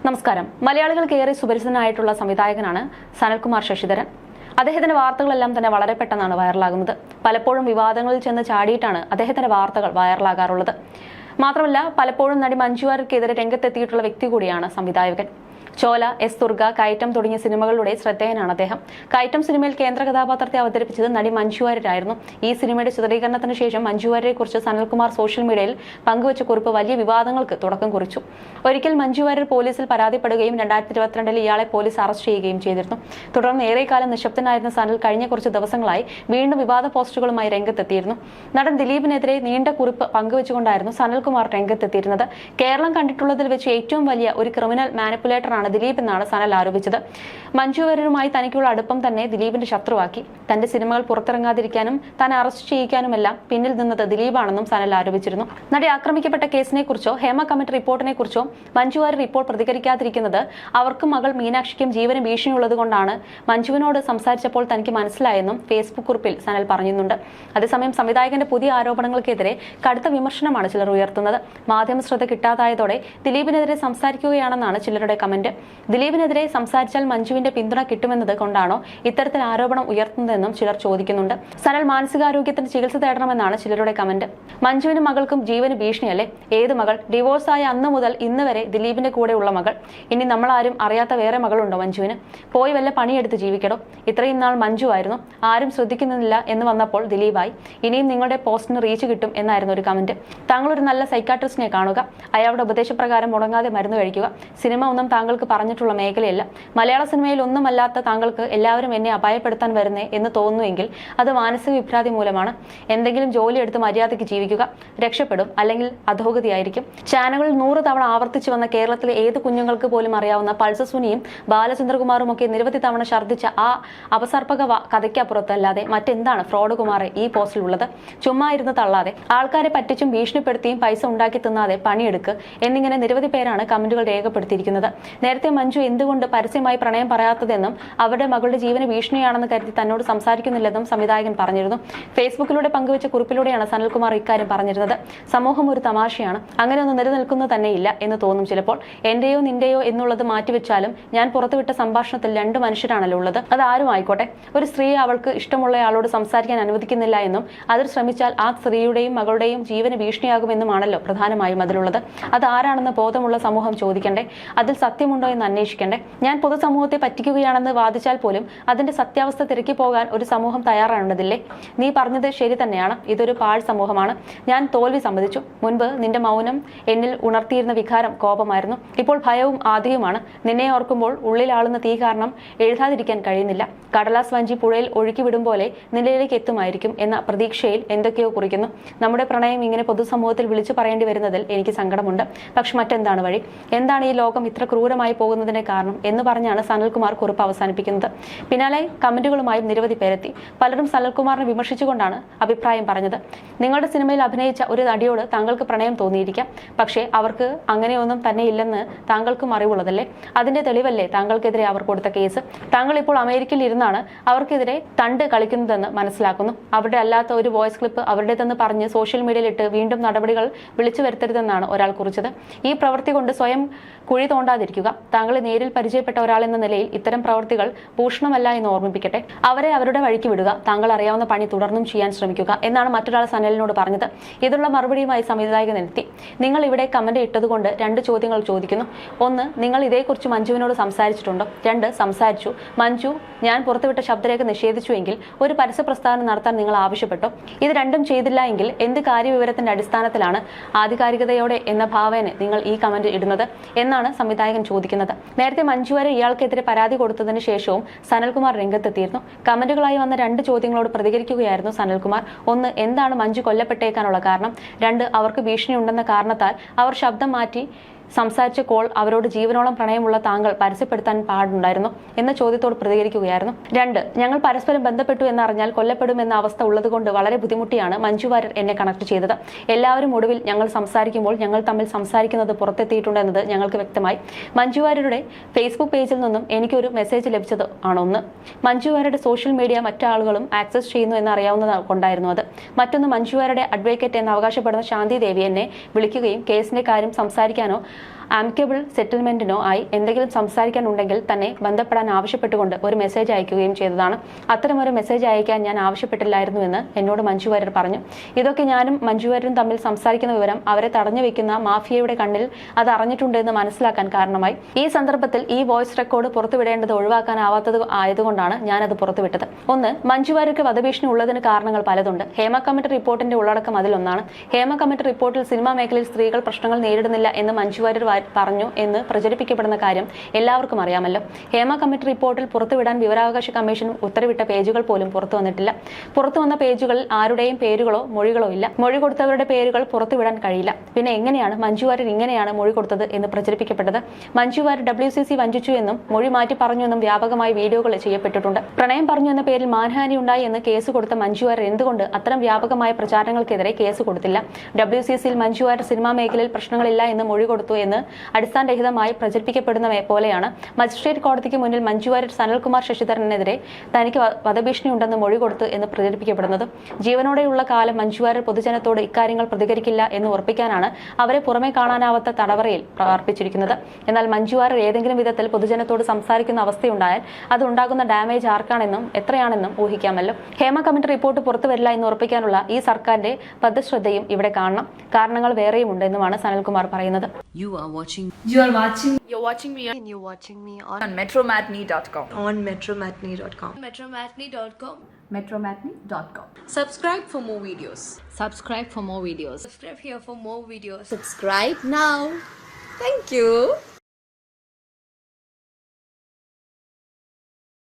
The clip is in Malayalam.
നമസ്കാരം. മലയാളികൾക്ക് ഏറെ സുപരിചിതനായിട്ടുള്ള സംവിധായകനാണ് സനൽകുമാർ ശശിധരൻ. അദ്ദേഹത്തിന്റെ വാർത്തകളെല്ലാം തന്നെ വളരെ പെട്ടെന്നാണ് വൈറലാകുന്നത്. പലപ്പോഴും വിവാദങ്ങളിൽ ചെന്ന് ചാടിയിട്ടാണ് അദ്ദേഹത്തിന്റെ വാർത്തകൾ വൈറലാകാറുള്ളത്. മാത്രമല്ല, പലപ്പോഴും നടി മഞ്ജു വാര്യർക്കെതിരെ രംഗത്തെത്തിയിട്ടുള്ള വ്യക്തി കൂടിയാണ് സംവിധായകൻ. ചോല, എസ് ദുർഗ, കയറ്റം തുടങ്ങിയ സിനിമകളുടെ ശ്രദ്ധേയനാണ് അദ്ദേഹം. കയറ്റം സിനിമയിൽ കേന്ദ്ര കഥാപാത്രത്തെ അവതരിപ്പിച്ചത് നടി മഞ്ജു വാര്യരായിരുന്നു. ഈ സിനിമയുടെ ചിത്രീകരണത്തിന് ശേഷം മഞ്ജു വാര്യരെക്കുറിച്ച് സനൽകുമാർ സോഷ്യൽ മീഡിയയിൽ പങ്കുവച്ച കുറിപ്പ് വലിയ വിവാദങ്ങൾക്ക് തുടക്കം കുറിച്ചു. ഒരിക്കൽ മഞ്ജു വാര്യർ പോലീസിൽ പരാതിപ്പെടുകയും 2022 ഇയാളെ പോലീസ് അറസ്റ്റ് ചെയ്യുകയും ചെയ്തിരുന്നു. തുടർന്ന് ഏറെക്കാലം നിശബ്ദനായിരുന്ന സനൽ കഴിഞ്ഞ കുറച്ച് ദിവസങ്ങളായി വീണ്ടും വിവാദ പോസ്റ്റുകളുമായി രംഗത്തെത്തിയിരുന്നു. നടൻ ദിലീപിനെതിരെ നീണ്ട കുറിപ്പ് പങ്കുവച്ചുകൊണ്ടായിരുന്നു സനൽകുമാർ രംഗത്തെത്തിയിരുന്നത്. കേരളം കണ്ടിട്ടുള്ളതിൽ വെച്ച് ഏറ്റവും വലിയ ഒരു ക്രിമിനൽ മാനിപ്പുലേറ്ററാണ് ദിലീപ് എന്നാണ് സനൽ ആരോപിച്ചത്. മഞ്ജു വാര്യരുമായി തനിക്കുള്ള അടുപ്പം തന്നെ ദിലീപിന്റെ ശത്രുവാക്കി. തന്റെ സിനിമകൾ പുറത്തിറങ്ങാതിരിക്കാനും താൻ അറസ്റ്റ് ചെയ്യിക്കാനുമെല്ലാം പിന്നിൽ നിന്നത് ദിലീപാണെന്നും സനൽ ആരോപിച്ചിരുന്നു. നടി ആക്രമിക്കപ്പെട്ട കേസിനെ കുറിച്ചോ ഹേമ കമ്മിറ്റി റിപ്പോർട്ടിനെ കുറിച്ചോ മഞ്ജു വാര്യർ ഇപ്പോൾ പ്രതികരിക്കാതിരിക്കുന്നത് അവർക്കും മകൾ മീനാക്ഷിക്കും ജീവന് ഭീഷണിയുള്ളത് കൊണ്ടാണ്. മഞ്ജുവിനോട് സംസാരിച്ചപ്പോൾ തനിക്ക് മനസ്സിലായെന്നും ഫേസ്ബുക്ക് കുറിപ്പിൽ സനൽ പറയുന്നുണ്ട്. അതേസമയം സംവിധായകന്റെ പുതിയ ആരോപണങ്ങൾക്കെതിരെ കടുത്ത വിമർശനമാണ് ചിലർ ഉയർത്തുന്നത്. മാധ്യമ ശ്രദ്ധ കിട്ടാതായതോടെ ദിലീപിനെതിരെ സംസാരിക്കുകയാണെന്നാണ് ചിലരുടെ കമന്റ്. ദിലീപിനെതിരെ സംസാരിച്ചാൽ മഞ്ജുവിന്റെ പിന്തുണ കിട്ടുമെന്നത് കൊണ്ടാണോ ഇത്തരത്തിൽ ആരോപണം ഉയർത്തുന്നതെന്നും ചിലർ ചോദിക്കുന്നുണ്ട്. സനൽ മാനസികാരോഗ്യത്തിന് ചികിത്സ തേടണമെന്നാണ് ചിലരുടെ കമന്റ്. മഞ്ജുവിനും മകൾക്കും ജീവന് ഭീഷണിയല്ലേ? ഏത് മകൾ? ഡിവോഴ്സായ അന്ന് മുതൽ ഇന്ന് വരെ ദിലീപിന്റെ കൂടെയുള്ള മകൾ. ഇനി നമ്മളാരും അറിയാത്ത വേറെ മകളുണ്ടോ മഞ്ജുവിന്? പോയി വല്ല പണിയെടുത്ത് ജീവിക്കടോ. ഇത്രയും നാൾ മഞ്ജു ആയിരുന്നു, ആരും ശ്രദ്ധിക്കുന്നില്ല എന്ന് വന്നപ്പോൾ ദിലീപായി. ഇനിയും നിങ്ങളുടെ പോസ്റ്റിന് റീച്ച് കിട്ടും എന്നായിരുന്നു ഒരു കമന്റ്. താങ്കളൊരു നല്ല സൈക്കാട്രിസ്റ്റിനെ കാണുക, അയാളുടെ ഉപദേശപ്രകാരം മുടങ്ങാതെ മരുന്ന് കഴിക്കുക. സിനിമ ഒന്നും താങ്കൾക്ക് പറഞ്ഞിട്ടുള്ള മേഖലയല്ല. മലയാള സിനിമയിൽ ഒന്നുമല്ലാത്ത താങ്കൾക്ക് എല്ലാവരും എന്നെ അപായപ്പെടുത്താൻ വരുന്നേ എന്ന് തോന്നുമെങ്കിൽ അത് മാനസിക വിഭ്രാന്തി മൂലമാണ്. എന്തെങ്കിലും ജോലി എടുത്ത് മര്യാദയ്ക്ക് ജീവിക്കുക, രക്ഷപ്പെടും. അല്ലെങ്കിൽ അധോഗതിയായിരിക്കും. ചാനലുകളിൽ 100 തവണ ആവർത്തിച്ചു വന്ന കേരളത്തിലെ ഏത് കുഞ്ഞുങ്ങൾക്ക് പോലും അറിയാവുന്ന പൾസസുനിയും ബാലചന്ദ്രകുമാറും ഒക്കെ നിരവധി തവണ ഛർദ്ദിച്ച ആ അപസർപ്പക കഥയ്ക്കപ്പുറത്തല്ലാതെ മറ്റെന്താണ് ഫ്രോഡ് കുമാറെ ഈ പോസ്റ്റിലുള്ളത്? ചുമ്മാ ഇരുന്ന് തള്ളാതെ, ആൾക്കാരെ പറ്റിച്ചും ഭീഷണിപ്പെടുത്തിയും പൈസ ഉണ്ടാക്കി തിന്നാതെ പണിയെടുക്ക് എന്നിങ്ങനെ നിരവധി പേരാണ് കമന്റുകൾ രേഖപ്പെടുത്തിയിരിക്കുന്നത്. നേരത്തെ മഞ്ജു എന്തുകൊണ്ട് പരസ്യമായി പ്രണയം പറയാത്തതെന്നും അവരുടെ മകളുടെ ജീവന് ഭീഷണിയാണെന്ന് കരുതി തന്നോട് സംസാരിക്കുന്നില്ലെന്നും സംവിധായകൻ പറഞ്ഞിരുന്നു. ഫേസ്ബുക്കിലൂടെ പങ്കുവച്ച കുറിപ്പിലൂടെയാണ് സനൽകുമാർ ഇക്കാര്യം പറഞ്ഞിരുന്നത്. സമൂഹം ഒരു തമാശയാണ്, അങ്ങനെയൊന്നും നിലനിൽക്കുന്നു തന്നെയില്ല എന്ന് തോന്നും ചിലപ്പോൾ. എന്റെയോ നിന്റെയോ എന്നുള്ളത് മാറ്റിവെച്ചാലും ഞാൻ പുറത്തുവിട്ട സംഭാഷണത്തിൽ 2 മനുഷ്യരാണല്ലോ ഉള്ളത്. അത് ആരും ആയിക്കോട്ടെ. ഒരു സ്ത്രീ അവൾക്ക് ഇഷ്ടമുള്ളയാളോട് സംസാരിക്കാൻ അനുവദിക്കുന്നില്ല എന്നും അതിൽ ശ്രമിച്ചാൽ ആ സ്ത്രീയുടെയും മകളുടെയും ജീവന് ഭീഷണിയാകുമെന്നുമാണല്ലോ പ്രധാനമായും അതിലുള്ളത്. അത് ആരാണെന്ന് ബോധമുള്ള സമൂഹം ചോദിക്കണ്ടേ? അതിൽ സത്യമുണ്ടോ എന്ന് അന്വേഷിക്കണ്ടേ? ഞാൻ പൊതുസമൂഹത്തെ പറ്റിക്കുകയാണെന്ന് വാദിച്ചാൽ പോലും അതിന്റെ സത്യാവസ്ഥ തിരക്കി പോകാൻ ഒരു സമൂഹം തയ്യാറാണതില്ലേ? നീ പറഞ്ഞത് ശരി തന്നെയാണ്. ഇതൊരു പാഴ് സമൂഹമാണ്. ഞാൻ തോൽവി സമ്മതിച്ചു. മുൻപ് നിന്റെ മൗനം എന്നിൽ ഉണർത്തിയിരുന്ന വികാരം കോപമായിരുന്നു. ഇപ്പോൾ ഭയവും ആദിയുമാണ്. നിന്നെ ഓർക്കുമ്പോൾ ഉള്ളിലാളുന്ന തീ കാരണം എഴുതാതിരിക്കാൻ കഴിയുന്നില്ല. കടലാസ് വഞ്ചി പുഴയിൽ ഒഴുക്കി വിടും പോലെ നിലയിലേക്ക് എത്തുമായിരിക്കും എന്ന പ്രതീക്ഷയിൽ എന്തൊക്കെയോ കുറിക്കുന്നു. നമ്മുടെ പ്രണയം ഇങ്ങനെ പൊതുസമൂഹത്തിൽ വിളിച്ചു പറയേണ്ടി വരുന്നതിൽ എനിക്ക് സങ്കടമുണ്ട്. പക്ഷെ മറ്റെന്താണ് വഴി? എന്താണ് ഈ ലോകം ഇത്ര ക്രൂരമായി പോകുന്നതിന്റെ കാരണം എന്ന് പറഞ്ഞാണ് സനൽകുമാർ കുറിപ്പ് അവസാനിപ്പിക്കുന്നത്. പിന്നാലെ കമന്റുകളുമായും നിരവധി പേരെത്തി. പലരും സനൽകുമാറിനെ വിമർശിച്ചുകൊണ്ടാണ് അഭിപ്രായം പറഞ്ഞത്. നിങ്ങളുടെ സിനിമയിൽ അഭിനയിച്ച ഒരു നടിയോട് താങ്കൾക്ക് പ്രണയം തോന്നിയിരിക്കാം. പക്ഷേ അവർക്ക് അങ്ങനെയൊന്നും തന്നെ ഇല്ലെന്ന് താങ്കൾക്കും അറിവുള്ളതല്ലേ? അതിന്റെ തെളിവല്ലേ താങ്കൾക്കെതിരെ അവർ കൊടുത്ത കേസ്? താങ്കൾ ഇപ്പോൾ അമേരിക്കയിൽ ഇരുന്നാണ് അവർക്കെതിരെ തണ്ട് കളിക്കുന്നതെന്ന് മനസ്സിലാക്കുന്നു. അവരുടെ അല്ലാത്ത ഒരു വോയിസ് ക്ലിപ്പ് അവരുടേതെന്ന് പറഞ്ഞ് സോഷ്യൽ മീഡിയയിൽ ഇട്ട് വീണ്ടും നടപടികൾ വിളിച്ചു വരുത്തരുതെന്നാണ് ഒരാൾ കുറിച്ചത്. ഈ പ്രവൃത്തി കൊണ്ട് സ്വയം കുഴി തോണ്ടാതിരിക്കുക. താങ്കളെ നേരിൽ പരിചയപ്പെട്ട ഒരാളെന്ന നിലയിൽ ഇത്തരം പ്രവൃത്തികൾ ഭൂഷണമല്ല എന്ന് ഓർമ്മിപ്പിക്കട്ടെ. അവരെ അവരുടെ വഴിക്ക് വിടുക. താങ്കൾ അറിയാവുന്ന പണി തുടർന്നും ചെയ്യാൻ ശ്രമിക്കുക എന്നാണ് മറ്റൊരാൾ സനലിനോട് പറഞ്ഞത്. ഇതിനുള്ള മറുപടിയുമായി സംവിധായകൻ എത്തി. നിങ്ങൾ ഇവിടെ കമന്റ് ഇട്ടതുകൊണ്ട് 2 ചോദ്യങ്ങൾ ചോദിക്കുന്നു. 1, നിങ്ങൾ ഇതേക്കുറിച്ച് മഞ്ജുവിനോട് സംസാരിച്ചിട്ടുണ്ടോ? 2, സംസാരിച്ചു. മഞ്ജു ഞാൻ പുറത്തുവിട്ട ശബ്ദരേഖ നിഷേധിച്ചുവെങ്കിൽ ഒരു പരസ്യ പ്രസ്താവന നടത്താൻ നിങ്ങൾ ആവശ്യപ്പെട്ടോ? ഇത് രണ്ടും ചെയ്തില്ല എങ്കിൽ എന്ത് കാര്യവിവരത്തിന്റെ അടിസ്ഥാനത്തിലാണ് ആധികാരികതയോടെ എന്ന ഭാവേന നിങ്ങൾ ഈ കമന്റ് ഇടുന്നത് എന്നാണ് സംവിധായകൻ ചോദിക്കുന്നത്. നേരത്തെ മഞ്ജു വാര്യർ ഇയാൾക്കെതിരെ പരാതി കൊടുത്തതിന് ശേഷവും സനൽകുമാർ രംഗത്തെത്തിയിരുന്നു. കമന്റുകളായി വന്ന 2 ചോദ്യങ്ങളോട് പ്രതികരിക്കുകയായിരുന്നു സനൽകുമാർ. 1, എന്താണ് മഞ്ജു കൊല്ലപ്പെട്ടേക്കാനുള്ള കാരണം? 2, അവർക്ക് ഭീഷണിയുണ്ടെന്ന കാരണത്താൽ അവർ ശബ്ദം മാറ്റി സംസാരിച്ച കോൾ അവരോട് ജീവനോളം പ്രണയമുള്ള താങ്കൾ പരസ്യപ്പെടുത്താൻ പാടുണ്ടായിരുന്നു എന്ന ചോദ്യത്തോട് പ്രതികരിക്കുകയായിരുന്നു. 2, ഞങ്ങൾ പരസ്പരം ബന്ധപ്പെട്ടു എന്നറിഞ്ഞാൽ കൊല്ലപ്പെടുമെന്ന അവസ്ഥ ഉള്ളതുകൊണ്ട് വളരെ ബുദ്ധിമുട്ടിയാണ് മഞ്ജു വാര്യർ എന്നെ കണക്ട് ചെയ്തത്. എല്ലാവരും ഒടുവിൽ ഞങ്ങൾ സംസാരിക്കുമ്പോൾ ഞങ്ങൾ തമ്മിൽ സംസാരിക്കുന്നത് പുറത്തെത്തിയിട്ടുണ്ടെന്നത് ഞങ്ങൾക്ക് വ്യക്തമായി. മഞ്ജു വാര്യരുടെ ഫേസ്ബുക്ക് പേജിൽ നിന്നും എനിക്കൊരു മെസ്സേജ് ലഭിച്ചത് ആണൊന്ന്. മഞ്ജു വാര്യരുടെ സോഷ്യൽ മീഡിയ മറ്റാളുകളും ആക്സസ് ചെയ്യുന്നു എന്നറിയാവുന്നത് കൊണ്ടായിരുന്നു അത്. മറ്റൊന്ന്, മഞ്ജു വാര്യരുടെ അഡ്വക്കേറ്റ് എന്ന് അവകാശപ്പെടുന്ന ശാന്തി ദേവി എന്നെ വിളിക്കുകയും കേസിന്റെ കാര്യം സംസാരിക്കാനോ ആമിക്കബിൾ സെറ്റിൽമെന്റിനോ ആയി എന്തെങ്കിലും സംസാരിക്കാനുണ്ടെങ്കിൽ തന്നെ ബന്ധപ്പെടാൻ ആവശ്യപ്പെട്ടുകൊണ്ട് ഒരു മെസ്സേജ് അയക്കുകയും ചെയ്തതാണ്. അത്തരമൊരു മെസ്സേജ് അയക്കാൻ ഞാൻ ആവശ്യപ്പെട്ടില്ലായിരുന്നുവെന്ന് എന്നോട് മഞ്ജു വാര്യർ പറഞ്ഞു. ഇതൊക്കെ ഞാനും മഞ്ജു വാര്യരും തമ്മിൽ സംസാരിക്കുന്ന വിവരം അവരെ തടഞ്ഞു വെക്കുന്ന മാഫിയയുടെ കണ്ണിൽ അത് അറിഞ്ഞിട്ടുണ്ടെന്ന് മനസ്സിലാക്കാൻ കാരണമായി. ഈ സന്ദർഭത്തിൽ ഈ വോയിസ് റെക്കോർഡ് പുറത്തുവിടേണ്ടത് ഒഴിവാക്കാനാവാത്തത് ആയതുകൊണ്ടാണ് ഞാനത് പുറത്തുവിട്ടത്. ഒന്ന്, മഞ്ജു വാര്യർക്ക് വധഭീഷണി ഉള്ളതിന് കാരണങ്ങൾ പലതുണ്ട്. ഹേമ കമ്മിറ്റി റിപ്പോർട്ടിന്റെ ഉള്ളടക്കം അതിലൊന്നാണ്. ഹേമ കമ്മിറ്റി റിപ്പോർട്ടിൽ സിനിമാ മേഖലയിൽ സ്ത്രീകൾ പ്രശ്നങ്ങൾ നേരിടുന്നില്ല എന്ന് മഞ്ജു വാര്യർ പറഞ്ഞു എന്ന് പ്രചരിപ്പിക്കപ്പെടുന്ന കാര്യം എല്ലാവർക്കും അറിയാമല്ലോ. ഹേമ കമ്മിറ്റി റിപ്പോർട്ടിൽ പുറത്തുവിടാൻ വിവരാവകാശ കമ്മീഷൻ ഉത്തരവിട്ട പേജുകൾ പോലും പുറത്തു വന്നിട്ടില്ല. പുറത്തു വന്ന പേജുകളിൽ ആരുടെയും പേരുകളോ മൊഴികളോ ഇല്ല. മൊഴി കൊടുത്തവരുടെ പേരുകൾ പുറത്തുവിടാൻ കഴിയില്ല. പിന്നെ എങ്ങനെയാണ് മഞ്ജു വാര്യർ ഇങ്ങനെയാണ് മൊഴി കൊടുത്തത് എന്ന് പ്രചരിപ്പിക്കപ്പെട്ടത്? മഞ്ജു വാര്യർ WCC വഞ്ചിച്ചു എന്നും മൊഴി മാറ്റി പറഞ്ഞു എന്നും വ്യാപകമായി വീഡിയോകൾ ചെയ്യപ്പെട്ടിട്ടുണ്ട്. പ്രണയം പറഞ്ഞു എന്ന പേരിൽ മാനഹാനി ഉണ്ടായി എന്ന് കേസ് കൊടുത്ത മഞ്ജു വാര്യർ എന്തുകൊണ്ട് അത്തരം വ്യാപകമായ പ്രചാരണങ്ങൾക്കെതിരെ കേസ് കൊടുത്തില്ല? WCCയിൽ മഞ്ജു വാര്യർ സിനിമാ മേഖലയിൽ പ്രശ്നങ്ങളില്ല എന്ന് മൊഴി കൊടുത്തു എന്ന് അടിസ്ഥാനരഹിതമായി പ്രചരിപ്പിക്കപ്പെടുന്ന പോലെയാണ് മജിസ്ട്രേറ്റ് കോടതിക്ക് മുന്നിൽ മഞ്ജു വാര്യർ സനൽകുമാർ ശശിധരനെതിരെ തനിക്ക് വധഭീഷണി ഉണ്ടെന്ന് മൊഴി കൊടുത്തു എന്ന് പ്രചരിപ്പിക്കപ്പെടുന്നത്. ജീവനോടെയുള്ള കാലം മഞ്ജു വാര്യർ പൊതുജനത്തോട് ഇക്കാര്യങ്ങൾ പ്രതികരിക്കില്ല എന്ന് ഉറപ്പിക്കാനാണ് അവരെ പുറമെ കാണാനാവാത്ത തടവറയിൽ പാർപ്പിച്ചിരിക്കുന്നത്. എന്നാൽ മഞ്ജു വാര്യർ ഏതെങ്കിലും വിധത്തിൽ പൊതുജനത്തോട് സംസാരിക്കുന്ന അവസ്ഥയുണ്ടായാൽ അതുണ്ടാകുന്ന ഡാമേജ് ആർക്കാണെന്നും എത്രയാണെന്നും ഊഹിക്കാമല്ലോ. ഹേമ കമ്മിറ്റി റിപ്പോർട്ട് പുറത്തു വരില്ല എന്ന് ഉറപ്പിക്കാനുള്ള ഈ സർക്കാരിന്റെ ബദ്ധശ്രദ്ധയും ഇവിടെ കാണണം. കാരണങ്ങൾ വേറെയും ഉണ്ട് എന്നുമാണ് സനൽകുമാർ പറയുന്നത്. You're watching me on metromatney.com. on metromatney.com. metromatney.com. Subscribe for more videos. Subscribe for more videos. Subscribe here for more videos. Subscribe now. Thank you.